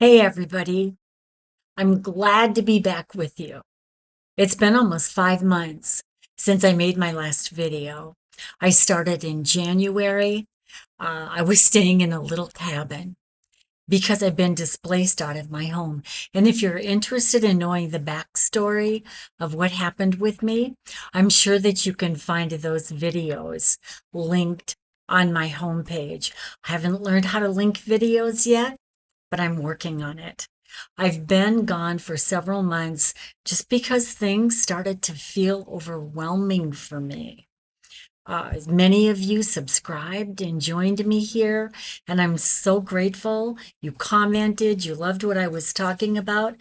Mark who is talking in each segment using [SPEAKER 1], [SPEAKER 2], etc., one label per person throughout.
[SPEAKER 1] Hey everybody, I'm glad to be back with you. It's been almost 5 months since I made my last video. I started in January. I was staying in a little cabin because I've been displaced out of my home. And if you're interested in knowing the backstory of what happened with me, I'm sure that you can find those videos linked on my homepage. I haven't learned how to link videos yet, but I'm working on it. I've been gone for several months just because things started to feel overwhelming for me. Many of you subscribed and joined me here, and I'm so grateful. You commented, you loved what I was talking about,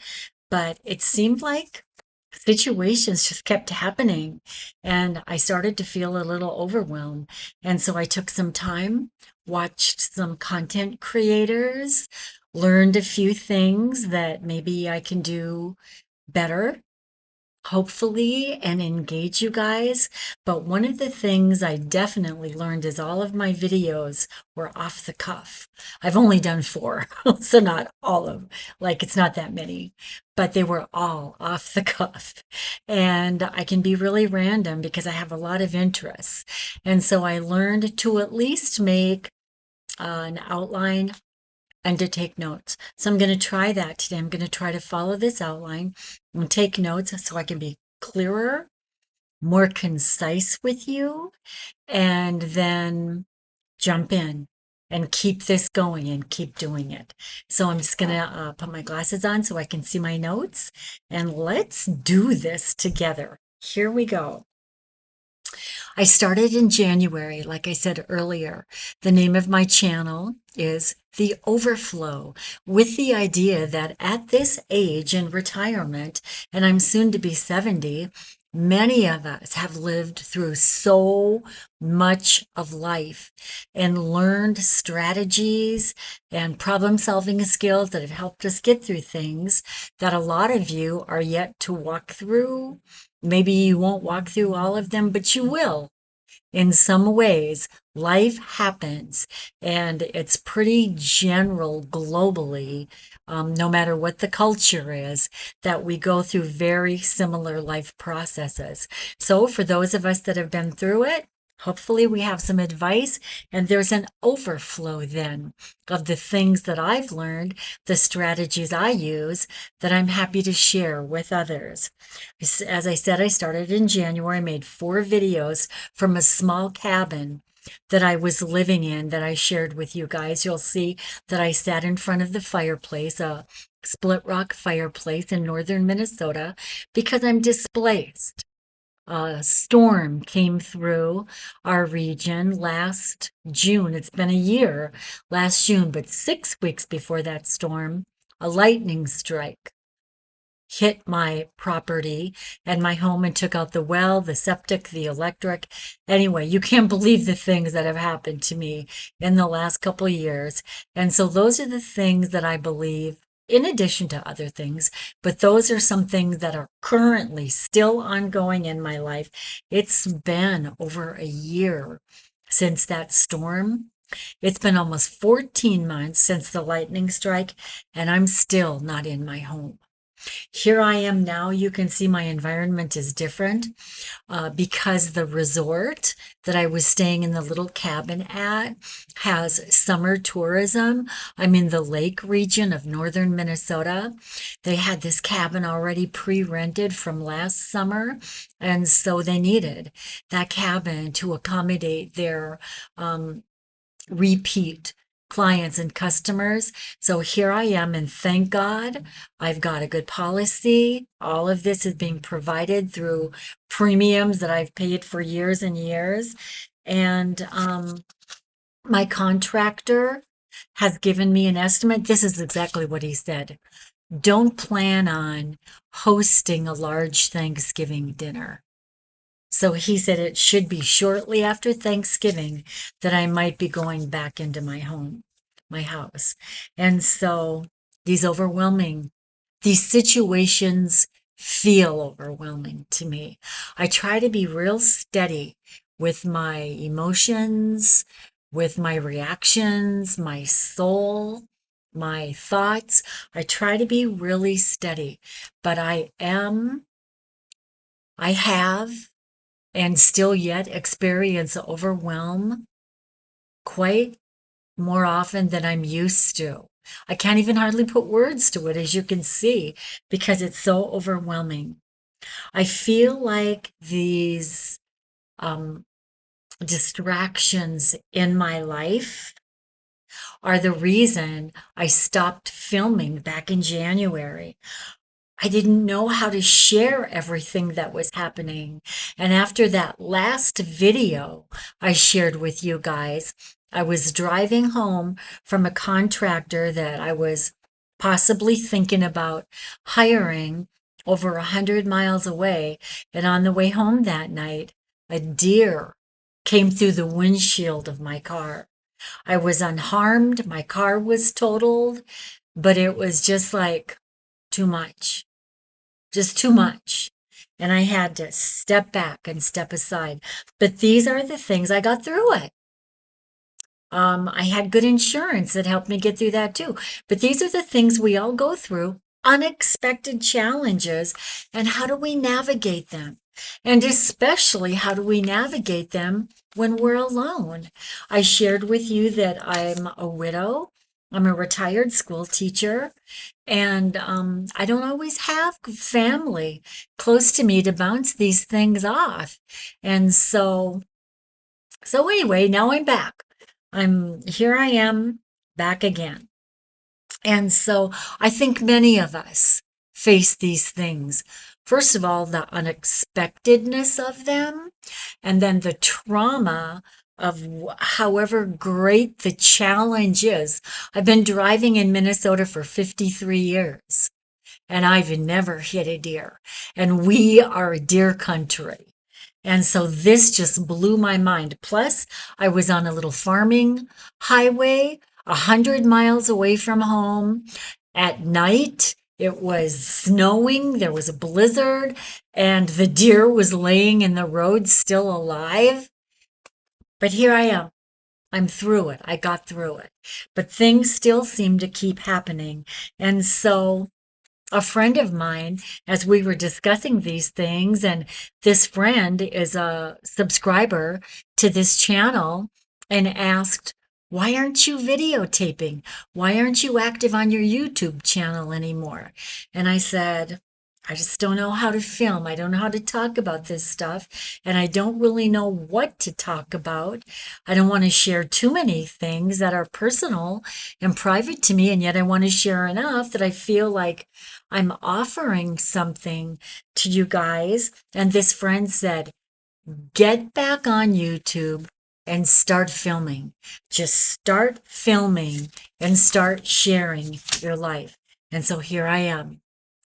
[SPEAKER 1] but it seemed like situations just kept happening, and I started to feel a little overwhelmed. And so I took some time, watched some content creators, learned a few things that maybe I can do better, hopefully, and engage you guys. But one of the things I definitely learned is all of my videos were off the cuff. I've only done four, so not all of, like it's not that many, but they were all off the cuff. And I can be really random because I have a lot of interests. And so I learned to at least make an outline and to take notes. So I'm going to try that today. I'm going to try to follow this outline and take notes so I can be clearer, more concise with you, and then jump in and keep this going and keep doing it. So I'm just going to put my glasses on so I can see my notes, and let's do this together. Here we go. I started in January, like I said earlier. The name of my channel is The Overflow, with the idea that at this age in retirement, and I'm soon to be 70, many of us have lived through so much of life and learned strategies and problem solving skills that have helped us get through things that a lot of you are yet to walk through. Maybe you won't walk through all of them, but you will. In some ways, life happens, and it's pretty general globally, no matter what the culture is, that we go through very similar life processes. So, for those of us that have been through it, hopefully we have some advice, and there's an overflow then of the things that I've learned, the strategies I use that I'm happy to share with others. As I said, I started in January, made 4 videos from a small cabin that I was living in that I shared with you guys. You'll see that I sat in front of the fireplace, a split rock fireplace in northern Minnesota, because I'm displaced. A storm came through our region last June. It's been a year, last June, but 6 weeks before that storm, a lightning strike hit my property and my home and took out the well, the septic, the electric. Anyway, you can't believe the things that have happened to me in the last couple of years. And so those are the things that I believe, in addition to other things, but those are some things that are currently still ongoing in my life. It's been over a year since that storm. It's been almost 14 months since the lightning strike, and I'm still not in my home. Here I am now. You can see my environment is different because the resort that I was staying in the little cabin at has summer tourism. I'm in the lake region of northern Minnesota. They had this cabin already pre-rented from last summer, and so they needed that cabin to accommodate their repeat clients and customers. So here I am, and thank God I've got a good policy. All of this is being provided through premiums that I've paid for years and years. And my contractor has given me an estimate. This is exactly what he said. Don't plan on hosting a large Thanksgiving dinner. So he said it should be shortly after Thanksgiving that I might be going back into my home, my house. And so these situations feel overwhelming to me. I try to be real steady with my emotions, with my reactions, my soul, my thoughts. I try to be really steady, but I have, and still yet experience overwhelm quite more often than I'm used to. I can't even hardly put words to it, as you can see, because it's so overwhelming. I feel like these um, distractions in my life are the reason I stopped filming back in January. I didn't know how to share everything that was happening. And after that last video I shared with you guys, I was driving home from a contractor that I was possibly thinking about hiring over 100 miles away. And on the way home that night, a deer came through the windshield of my car. I was unharmed, my car was totaled, but it was just like too much, just too much. And I had to step back and step aside. But these are the things I got through it. I had good insurance that helped me get through that too. But these are the things we all go through, unexpected challenges, and how do we navigate them? And especially, how do we navigate them when we're alone? I shared with you that I'm a widow. I'm a retired school teacher, and I don't always have family close to me to bounce these things off. And so anyway, now I'm back. Here I am back again. And so I think many of us face these things. First of all, the unexpectedness of them, and then the trauma of however great the challenge is. I've been driving in Minnesota for 53 years, and I've never hit a deer. And we are a deer country. And so this just blew my mind. Plus, I was on a little farming highway, 100 miles away from home. At night, it was snowing, there was a blizzard, and the deer was laying in the road still alive. But here I am. I'm through it. I got through it. But things still seem to keep happening. And so a friend of mine, as we were discussing these things, and this friend is a subscriber to this channel, and asked, why aren't you videotaping? Why aren't you active on your YouTube channel anymore? And I said, I just don't know how to film. I don't know how to talk about this stuff, and I don't really know what to talk about. I don't want to share too many things that are personal and private to me, and yet I want to share enough that I feel like I'm offering something to you guys. And this friend said, get back on YouTube and start filming. Just start filming and start sharing your life. And so here I am.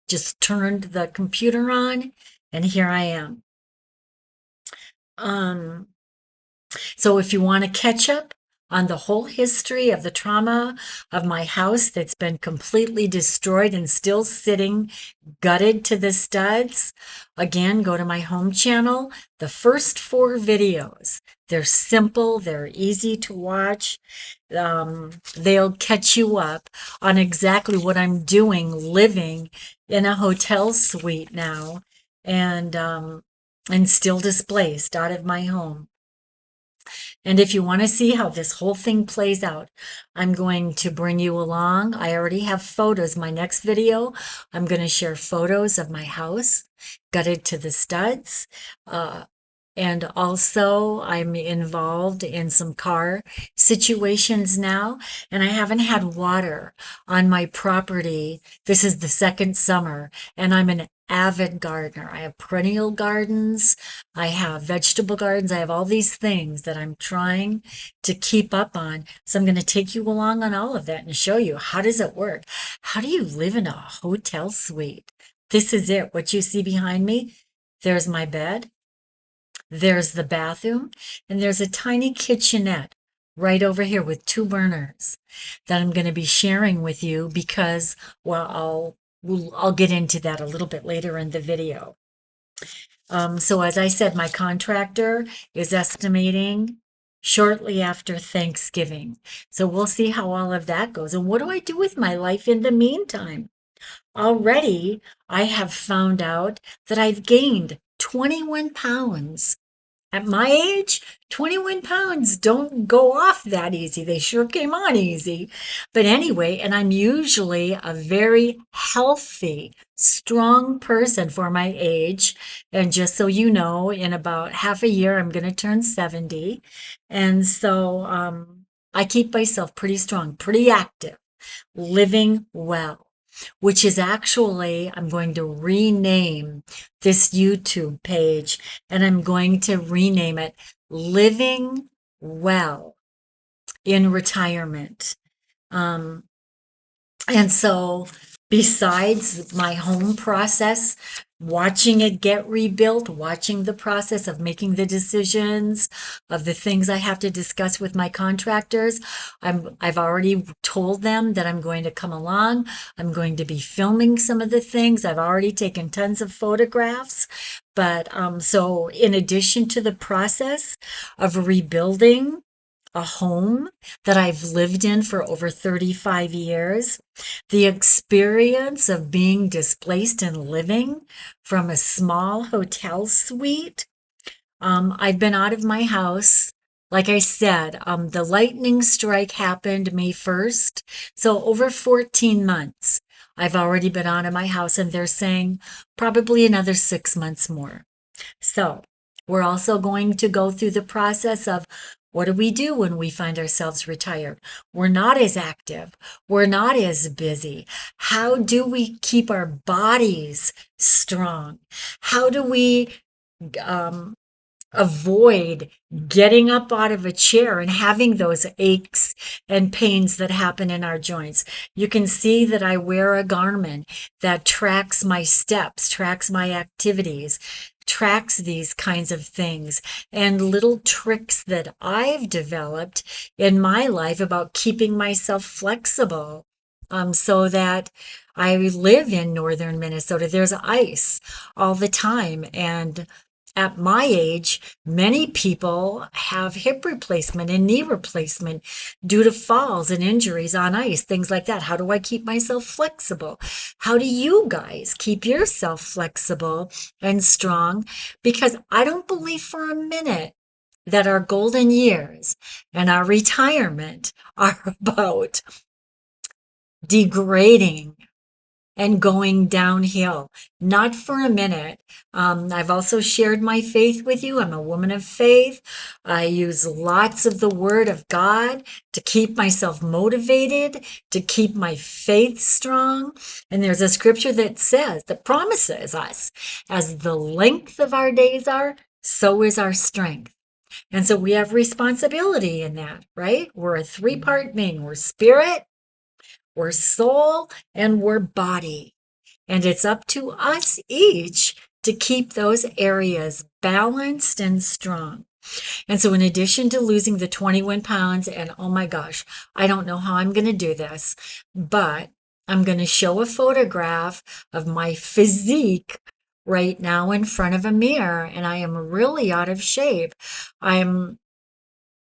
[SPEAKER 1] Just turned the computer on, and here I am. So if you want to catch up on the whole history of the trauma of my house that's been completely destroyed and still sitting gutted to the studs, again, go to my home channel. The first 4 videos, they're simple, they're easy to watch. They'll catch you up on exactly what I'm doing, living in a hotel suite now, and still displaced out of my home. And if you want to see how this whole thing plays out, I'm going to bring you along. I already have photos. My next video, I'm going to share photos of my house, gutted to the studs. And also, I'm involved in some car situations now, and I haven't had water on my property. This is the second summer, and I'm an avid gardener. I have perennial gardens, I have vegetable gardens, I have all these things that I'm trying to keep up on. So I'm going to take you along on all of that and show you, how does it work? How do you live in a hotel suite? This is it. What you see behind me, there's my bed. There's the bathroom, and there's a tiny kitchenette right over here with 2 burners that I'm going to be sharing with you because, well, I'll get into that a little bit later in the video. So as I said, my contractor is estimating shortly after Thanksgiving. So we'll see how all of that goes. And what do I do with my life in the meantime? Already, I have found out that I've gained 21 pounds. At my age, 21 pounds don't go off that easy. They sure came on easy. But anyway, and I'm usually a very healthy, strong person for my age. And just so you know, in about half a year, I'm going to turn 70. And so I keep myself pretty strong, pretty active, living well, which is actually, I'm going to rename this YouTube page and I'm going to rename it Living Well in Retirement. Um, and so, besides my home process, watching it get rebuilt, watching the process of making the decisions of the things I have to discuss with my contractors, I've already told them that I'm going to come along. I'm going to be filming some of the things. I've already taken tons of photographs. But so, in addition to the process of rebuilding a home that I've lived in for over 35 years, the experience of being displaced and living from a small hotel suite. I've been out of my house. Like I said, the lightning strike happened May 1st. So over 14 months, I've already been out of my house, and they're saying probably another 6 months more. So, we're also going to go through the process of what do we do when we find ourselves retired? We're not as active. We're not as busy. How do we keep our bodies strong? How do we um, avoid getting up out of a chair and having those aches and pains that happen in our joints? You can see that I wear a Garmin that tracks my steps, tracks my activities, tracks these kinds of things, and little tricks that I've developed in my life about keeping myself flexible. So that I live in northern Minnesota. There's ice all the time, and at my age, many people have hip replacement and knee replacement due to falls and injuries on ice, things like that. How do I keep myself flexible? How do you guys keep yourself flexible and strong? Because I don't believe for a minute that our golden years and our retirement are about degrading and going downhill. Not for a minute. I've also shared my faith with you. I'm a woman of faith. I use lots of the Word of God to keep myself motivated, to keep my faith strong. And there's a scripture that says, that promises us, as the length of our days are, so is our strength. And so we have responsibility in that, right? We're a three-part being. We're spirit, we're soul, and we're body. And it's up to us each to keep those areas balanced and strong. And so, in addition to losing the 21 pounds, and oh my gosh, I don't know how I'm going to do this, but I'm going to show a photograph of my physique right now in front of a mirror, and I am really out of shape. I'm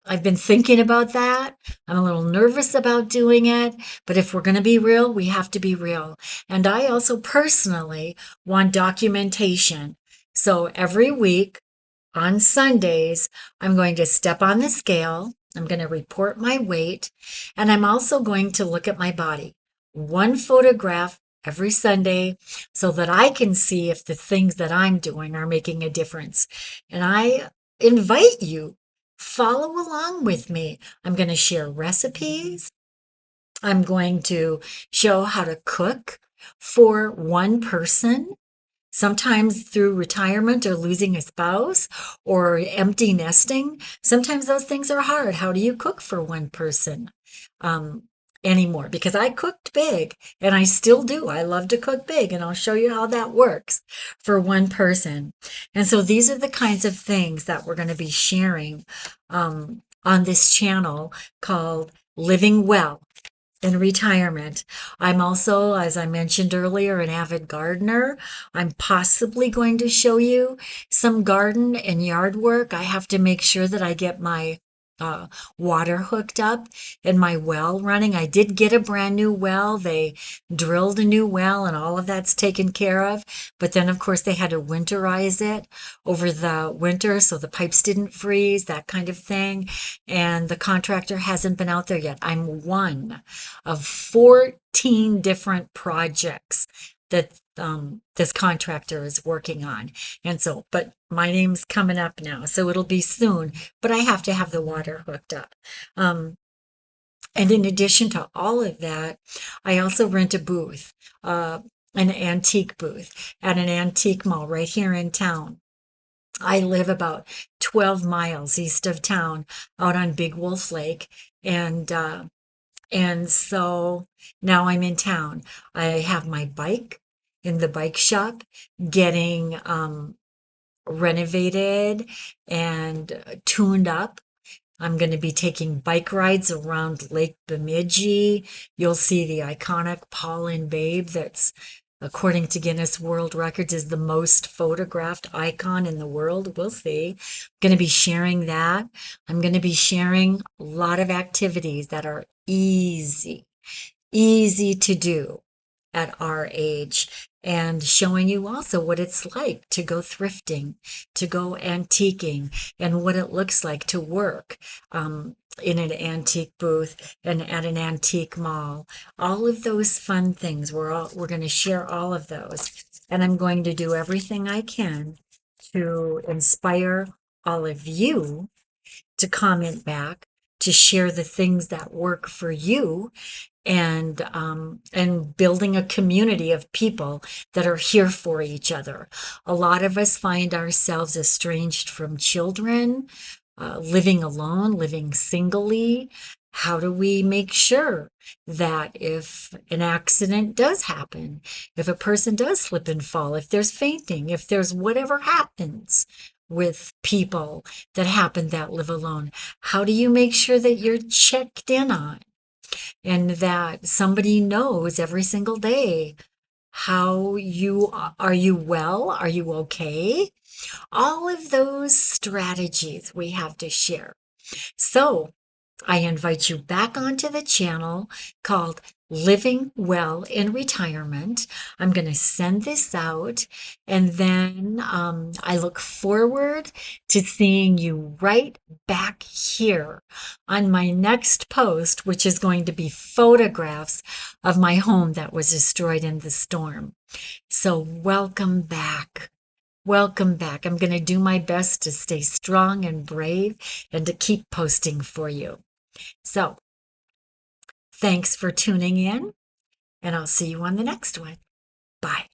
[SPEAKER 1] I've been thinking about that. I'm a little nervous about doing it, but if we're going to be real, we have to be real. And I also personally want documentation. So every week on Sundays, I'm going to step on the scale. I'm going to report my weight, and I'm also going to look at my body. One photograph every Sunday so that I can see if the things that I'm doing are making a difference. And I invite you, follow along with me. I'm going to share recipes. I'm going to show how to cook for one person. Sometimes through retirement or losing a spouse or empty nesting, sometimes those things are hard. How do you cook for one person anymore? Because I cooked big and I still do. I love to cook big, and I'll show you how that works for one person. And so these are the kinds of things that we're going to be sharing on this channel called Living Well in Retirement. I'm also, as I mentioned earlier, an avid gardener. I'm possibly going to show you some garden and yard work. I have to make sure that I get my uh, water hooked up and my well running. I did get a brand new well. They drilled a new well and all of that's taken care of. But then, of course, they had to winterize it over the winter so the pipes didn't freeze, that kind of thing. And the contractor hasn't been out there yet. I'm one of 14 different projects that this contractor is working on. And so, but my name's coming up now, so it'll be soon, but I have to have the water hooked up. Um, and in addition to all of that, I also rent a booth, an antique booth at an antique mall right here in town. I live about 12 miles east of town out on Big Wolf Lake. And so now I'm in town. I have my bike in the bike shop getting renovated and tuned up. I'm going to be taking bike rides around Lake Bemidji. You'll see the iconic Paulin Babe that's, according to Guinness World Records, is the most photographed icon in the world. We'll see. I'm going to be sharing that. I'm going to be sharing a lot of activities that are easy to do at our age, and showing you also what it's like to go thrifting, to go antiquing, and what it looks like to work in an antique booth and at an antique mall. All of those fun things. We're going to share all of those, and I'm going to do everything I can to inspire all of you to comment back, to share the things that work for you, and building a community of people that are here for each other. A lot of us find ourselves estranged from children, living alone, living singly. How do we make sure that if an accident does happen, if a person does slip and fall, if there's fainting, if there's whatever happens with people that happen that live alone, how do you make sure that you're checked in on and that somebody knows every single day how you are? You well? Are you okay? All of those strategies we have to share. So I invite you back onto the channel called Living Well in Retirement. I'm going to send this out, and then I look forward to seeing you right back here on my next post, which is going to be photographs of my home that was destroyed in the storm. So welcome back. Welcome back. I'm going to do my best to stay strong and brave and to keep posting for you. So, thanks for tuning in, and I'll see you on the next one. Bye.